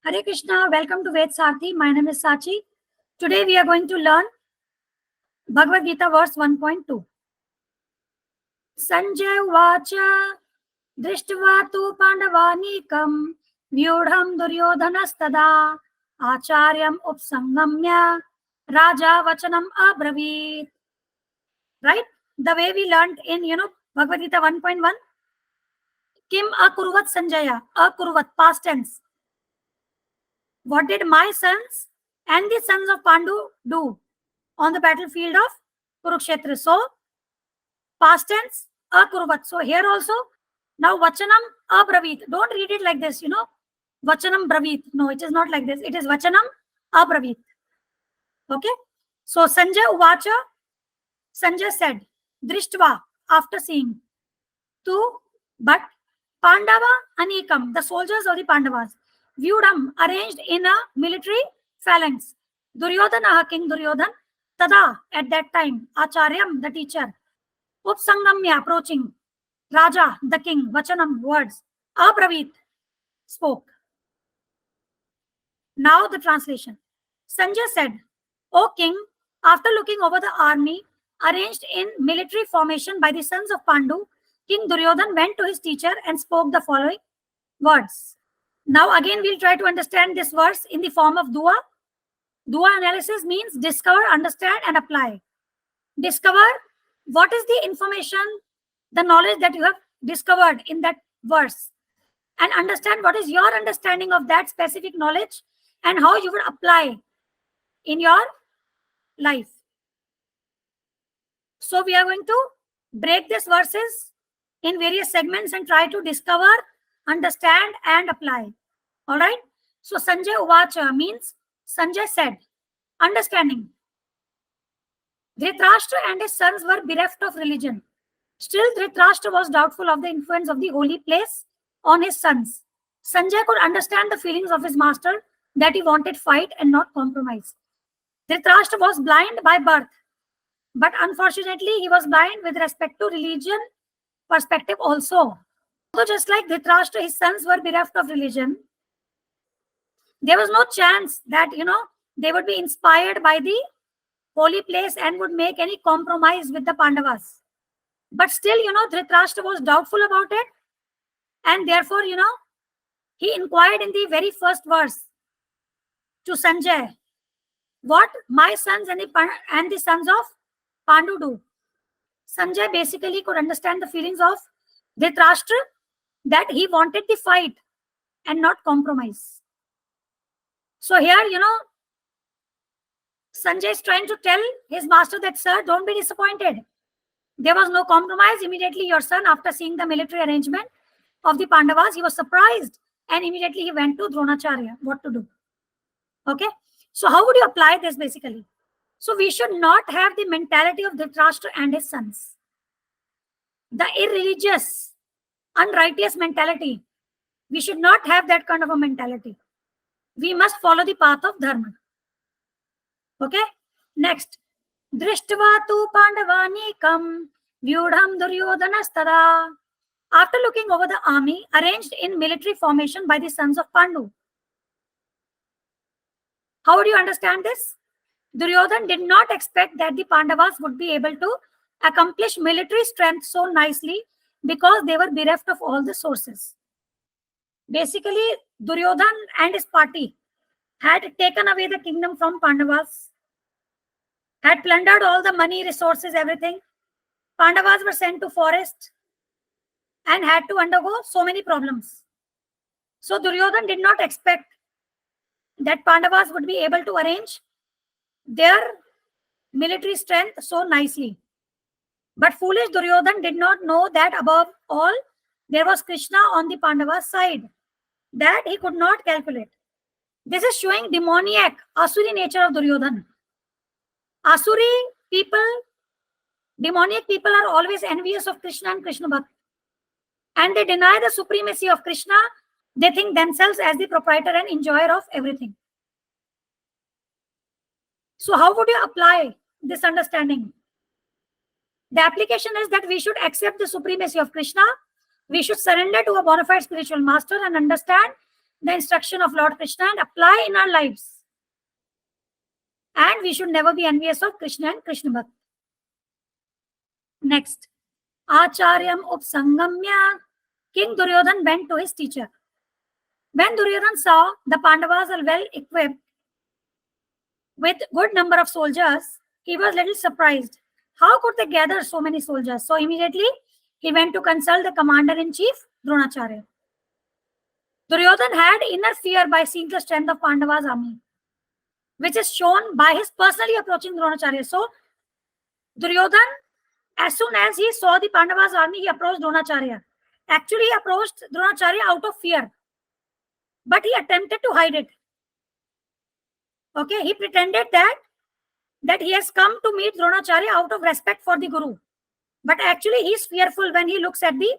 Hare Krishna, welcome to Ved Sarthi. My name is Sachi. Today we are going to learn Bhagavad Gita verse 1.2. Sanjay Uvacha Drishtva tu Pandavanikam Vyudham Duryodhanastada Acharyam Upsangamya Raja Vachanam Abravit. Right? The way we learned in, Bhagavad Gita 1.1. Kim Akurvat Sanjaya. Akurvat, past tense. What did my sons and the sons of Pandu do on the battlefield of Kurukshetra? So, past tense, akurvat. So, here also, now Vachanam abravit. Don't read it like this, Vachanam bravit. No, it is not like this. It is Vachanam abravit. Okay? So, Sanjay Uvacha, Sanjay said, Drishtva, after seeing, but Pandava Anikam, the soldiers of the Pandavas, Vyudham, arranged in a military phalanx. Duryodhana, King Duryodhan, Tada, at that time, Acharyam, the teacher, Upsangamya, approaching, Raja, the king, Vachanam, words, Abravit, spoke. Now the translation. Sanjay said, O king, after looking over the army arranged in military formation by the sons of Pandu, King Duryodhan went to his teacher and spoke the following words. Now again we'll try to understand this verse in the form of dua. Dua analysis means discover, understand and apply. Discover what is the information, the knowledge that you have discovered in that verse, and understand what is your understanding of that specific knowledge and how you would apply in your life. So we are going to break these verses in various segments and try to discover, understand and apply. All right. So Sanjay Uvacha means Sanjay said, understanding. Dhritarashtra and his sons were bereft of religion. Still, Dhritarashtra was doubtful of the influence of the holy place on his sons. Sanjay could understand the feelings of his master that he wanted fight and not compromise. Dhritarashtra was blind by birth, but unfortunately he was blind with respect to religion perspective also. So just like Dhritarashtra, his sons were bereft of religion, there was no chance that, they would be inspired by the holy place and would make any compromise with the Pandavas. But still, Dhritarashtra was doubtful about it. And therefore, he inquired in the very first verse to Sanjay, what my sons and the sons of Pandu do. Sanjay basically could understand the feelings of Dhritarashtra that he wanted the fight and not compromise. So here, Sanjay is trying to tell his master that, sir, don't be disappointed. There was no compromise. Immediately your son, after seeing the military arrangement of the Pandavas, he was surprised and immediately he went to Dronacharya, what to do. Okay. So how would you apply this basically? So we should not have the mentality of Dhritarashtra and his sons. The irreligious, unrighteous mentality. We should not have that kind of a mentality. We must follow the path of dharma. Okay. Next. Drishtva tu Pandavanikam Vyudham Duryodhanastada. After looking over the army arranged in military formation by the sons of Pandu. How would you understand this? Duryodhan did not expect that the Pandavas would be able to accomplish military strength so nicely because they were bereft of all the sources. Basically, Duryodhan and his party had taken away the kingdom from Pandavas, had plundered all the money, resources, everything. Pandavas were sent to forest and had to undergo so many problems. So Duryodhan did not expect that Pandavas would be able to arrange their military strength so nicely. But foolish Duryodhan did not know that above all, there was Krishna on the Pandavas side that he could not calculate. This is showing demoniac, Asuri nature of Duryodhan. Asuri people, demoniac people are always envious of Krishna and Krishna Bhakt. And they deny the supremacy of Krishna. They think themselves as the proprietor and enjoyer of everything. So how would you apply this understanding? The application is that we should accept the supremacy of Krishna. We should surrender to a bona fide spiritual master and understand the instruction of Lord Krishna and apply in our lives. And we should never be envious of Krishna and Krishna Bhakt. Next, Acharyam Upsangamya, King Duryodhan went to his teacher. When Duryodhan saw the Pandavas are well equipped with good number of soldiers, he was little surprised. How could they gather so many soldiers? So immediately he went to consult the commander-in-chief, Dronacharya. Duryodhan had inner fear by seeing the strength of Pandavas' army, which is shown by his personally approaching Dronacharya. So Duryodhan, as soon as he saw the Pandavas' army, he approached Dronacharya. Actually, he approached Dronacharya out of fear, but he attempted to hide it. Okay, he pretended that he has come to meet Dronacharya out of respect for the Guru. But actually, he is fearful when he looks at the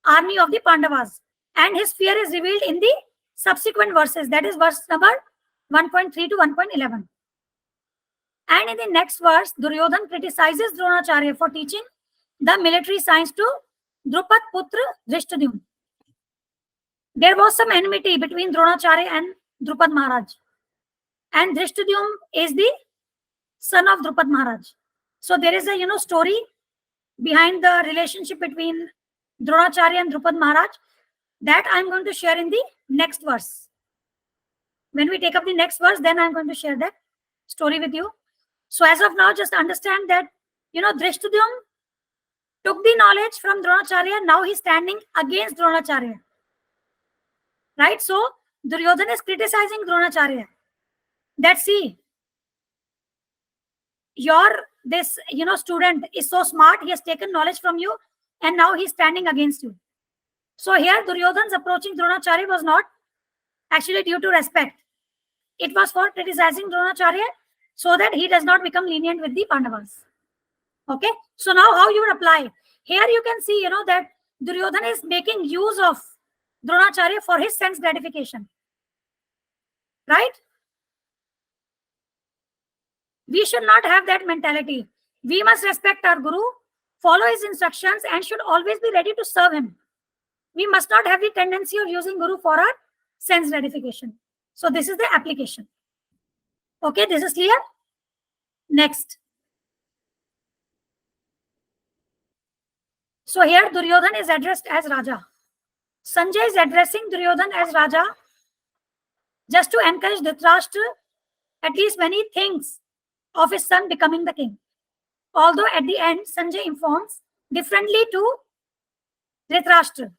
army of the Pandavas. And his fear is revealed in the subsequent verses. That is verse number 1.3 to 1.11. And in the next verse, Duryodhan criticizes Dronacharya for teaching the military science to Drupad Putra Drishtadhyumna. There was some enmity between Dronacharya and Drupad Maharaj. And Drishtadhyumna is the son of Drupad Maharaj. So there is a story behind the relationship between Dronacharya and Drupad Maharaj that I'm going to share in the next verse. When we take up the next verse, then I'm going to share that story with you. So as of now, just understand that, Drishtadhyumna took the knowledge from Dronacharya. Now he's standing against Dronacharya. Right? So Duryodhana is criticizing Dronacharya. That see, this student is so smart, he has taken knowledge from you, and now he's standing against you. So here Duryodhana's approaching Dronacharya was not actually due to respect. It was for criticizing Dronacharya so that he does not become lenient with the Pandavas. Okay, so now how you would apply? Here you can see, that Duryodhana is making use of Dronacharya for his sense gratification. Right? We should not have that mentality. We must respect our Guru, follow his instructions, and should always be ready to serve him. We must not have the tendency of using Guru for our sense gratification. So this is the application. Okay, this is clear? Next. So here Duryodhana is addressed as Raja. Sanjay is addressing Duryodhana as Raja just to encourage Dhritarashtra, at least when he thinks of his son becoming the king. Although at the end, Sanjay informs differently to Dhritarashtra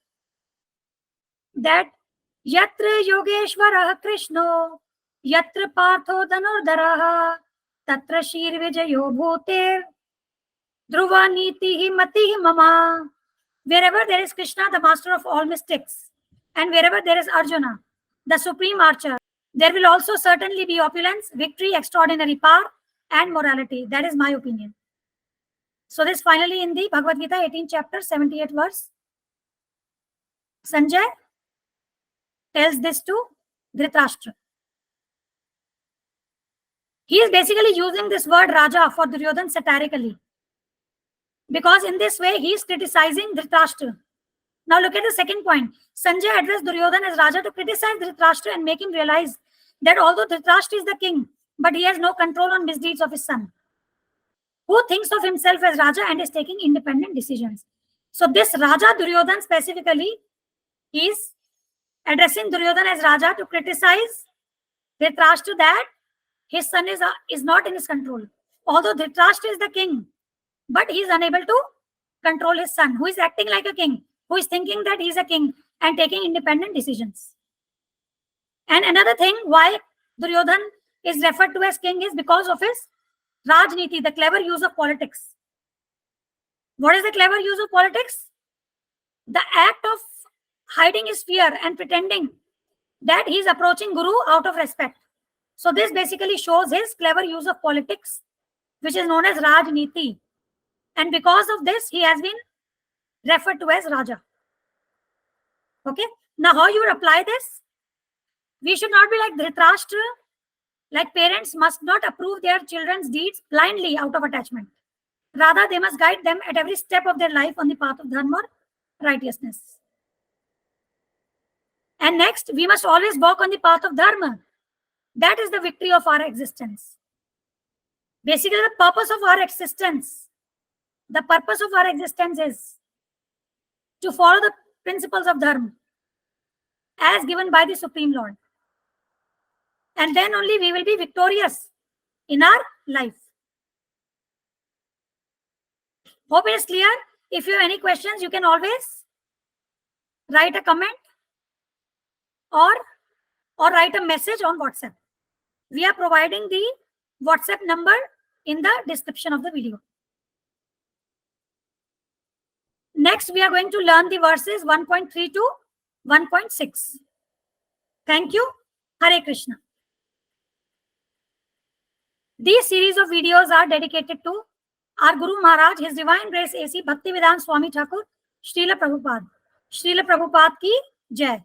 that Yatra Yogeshwarah Krishno, Yatra Partho Dhanurdharaha, Tatra Shir Vijayo Bhutir, Dhruva Nitihi Matihi Mama. Wherever there is Krishna, the master of all mystics, and wherever there is Arjuna, the supreme archer, there will also certainly be opulence, victory, extraordinary power, and morality. That is my opinion. So this finally in the Bhagavad Gita, 18th chapter, 78th verse. Sanjay tells this to Dhritarashtra. He is basically using this word Raja for Duryodhana satirically, because in this way he is criticizing Dhritarashtra. Now look at the second point. Sanjay addressed Duryodhana as Raja to criticize Dhritarashtra and make him realize that although Dhritarashtra is the king, but he has no control on misdeeds of his son, who thinks of himself as Raja and is taking independent decisions. So this Raja Duryodhana specifically is addressing Duryodhana as Raja to criticize Dhritarashtra that his son is not in his control. Although Dhritarashtra is the king, but he is unable to control his son, who is acting like a king, who is thinking that he is a king and taking independent decisions. And another thing why Duryodhana is referred to as king is because of his Rajniti, the clever use of politics. What is the clever use of politics? The act of hiding his fear and pretending that he is approaching Guru out of respect. So this basically shows his clever use of politics, which is known as Rajniti. And because of this, he has been referred to as Raja. Okay. Now, how you would apply this? We should not be like Dhritarashtra. Like parents must not approve their children's deeds blindly out of attachment. Rather, they must guide them at every step of their life on the path of dharma or righteousness. And next, we must always walk on the path of dharma. That is the victory of our existence. Basically, the purpose of our existence is to follow the principles of dharma as given by the Supreme Lord. And then only we will be victorious in our life. Hope it is clear. If you have any questions, you can always write a comment or write a message on WhatsApp. We are providing the WhatsApp number in the description of the video. Next, we are going to learn the verses 1.3 to 1.6. Thank you. Hare Krishna. These series of videos are dedicated to our Guru Maharaj, His Divine Grace A.C. Bhaktivedanta Swami Thakur, Srila Prabhupada. Srila Prabhupada ki Jai.